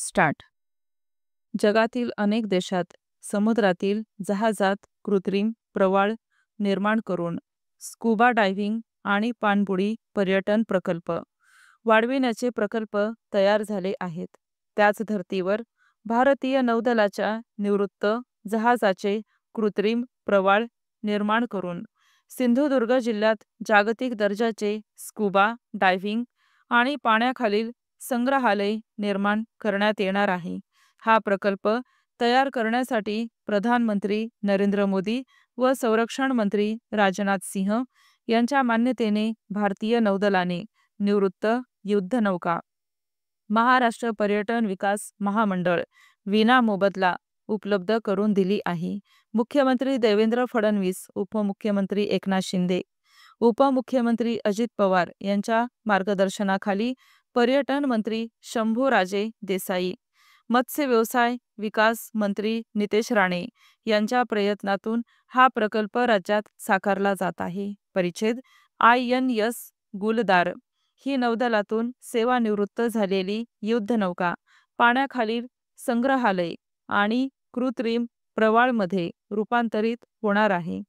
Start. जगातील अनेक देशात समुद्रातील जहाजात कृत्रिम प्रवाळ निर्माण करून स्कुबा डायव्हिंग आणि पाणबुडी पर्यटन प्रकल्प वाढविण्याचे प्रकल्प तयार झाले आहेत. त्याच धर्तीवर भारतीय नौदलाच्या निवृत्त जहाजाचे कृत्रिम प्रवाळ निर्माण करून सिंधुदुर्ग जिल्ह्यात जागतिक दर्जाचे स्कुबा डायव्हिंग आणि पाण्याखालील संग्रहालय निर्माण करण्यात येणार आहे. हा प्रकल्प तयार करण्यासाठी प्रधानमंत्री नरेंद्र मोदी व संरक्षण मंत्री राजनाथ सिंह यांच्या मान्यतेने भारतीय नौदलाने निवृत्त युद्धनौका महाराष्ट्र पर्यटन विकास महामंडळ विनामोबदला उपलब्ध करून दिली आहे. मुख्यमंत्री देवेंद्र फडणवीस, उपमुख्यमंत्री एकनाथ शिंदे, उपमुख्यमंत्री अजित पवार यांच्या मार्गदर्शनाखाली पर्यटन मंत्री शंभूराजे देसाई, मत्स्य व्यवसाय विकास मंत्री नितेश राणे यांच्या प्रयत्नातून हा प्रकल्प राज्यात साकारला जात आहे. परिच्छेद INS गुलदार ही नौदलातून सेवानिवृत्त झालेली युद्धनौका पाण्याखालील संग्रहालय आणि कृत्रिम प्रवाळमध्ये रूपांतरित होणार आहे.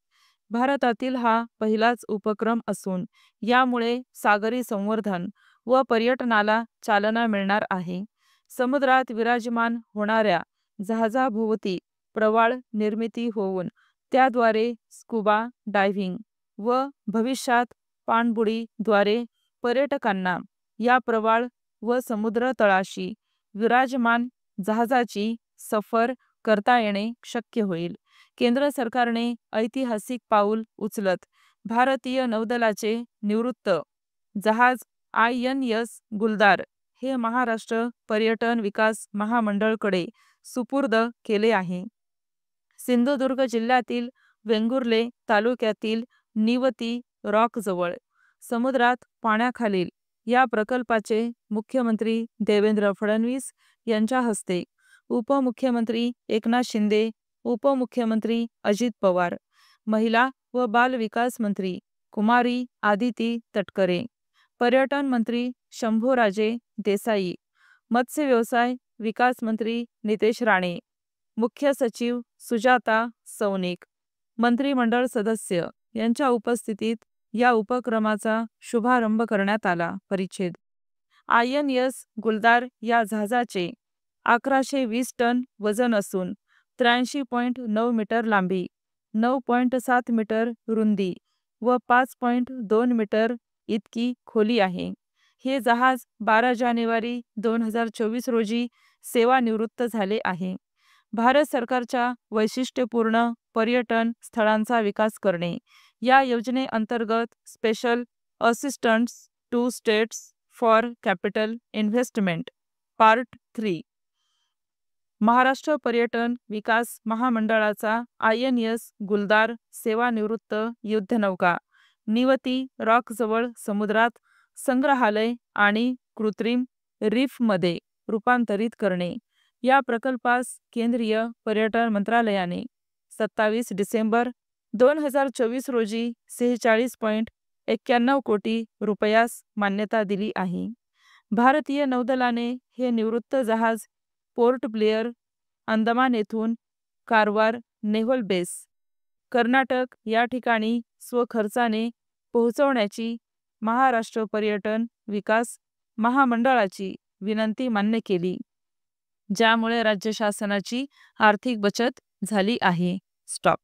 भारतातील हा पहिलाच उपक्रम असून यामुळे सागरी संवर्धन व पर्यटनाला चालना मिळणार आहे. समुद्रात विराजमान होणाऱ्या जहाजाभोवती प्रवाळ निर्मिती होऊन त्याद्वारे स्कुबा डायव्हिंग व भविष्यात पाणबुडीद्वारे पर्यटकांना या प्रवाळ व समुद्र तळाशी विराजमान जहाजाची सफर करता येणे शक्य होईल. केंद्र सरकारने ऐतिहासिक पाऊल उचलत भारतीय नौदलाचे निवृत्त जहाज INS गुलदार हे महाराष्ट्र पर्यटन विकास महामंडळकडे सुपूर्द केले आहे. सिंधुदुर्ग जिल्ह्यातील वेंगुर्ले तालुक्यातील निवती रॉकजवळ समुद्रात पाण्याखालील या प्रकल्पाचे मुख्यमंत्री देवेंद्र फडणवीस यांच्या हस्ते, उपमुख्यमंत्री एकनाथ शिंदे, उपमुख्यमंत्री अजित पवार, महिला व बाल विकास मंत्री कुमारी आदिती तटकरे, पर्यटन मंत्री शंभूराजे देसाई, मत्स्य व्यवसाय विकास मंत्री नितेश राणे, मुख्य सचिव सुजाता सौनिक, मंत्रिमंडळ सदस्य यांच्या उपस्थितीत या उपक्रमाचा शुभारंभ करण्यात आला. परिच्छेद INS गुलदार या जहाजाचे 1120 टन वजन असून 83.9 मीटर लांबी, 9.7 मीटर रुंदी व 5.2 मीटर इतकी खोली आहे. हे जहाज 12 जानेवारी 2024 रोजी सेवानिवृत्त झाले आहे. भारत सरकारच्या वैशिष्ट्यपूर्ण पर्यटन स्थळांचा विकास करणे या योजनेअंतर्गत special assistants to states for capital investment part 3 Maharashtra पर्यटन विकास महामंडळाचा INS गुलदार सेवानिवृत्त युद्धनौका निवती रॉकजवळ समुद्रात संग्रहालय आणि कृत्रिम रीफमध्ये रूपांतरित करणे या प्रकल्पास केंद्रीय पर्यटन मंत्रालयाने 27 डिसेंबर 2024 रोजी 46.91 कोटी रुपयास मान्यता दिली आहे. भारतीय नौदलाने हे निवृत्त जहाज पोर्ट ब्लेअर, अंदमान येथून कारवार नेव्हल बेस, कर्नाटक या ठिकाणी स्वखर्चाने पोहोचवण्याची महाराष्ट्र पर्यटन विकास महामंडळाची विनंती मान्य केली, ज्यामुळे राज्य शासनाची आर्थिक बचत झाली आहे. स्टॉप.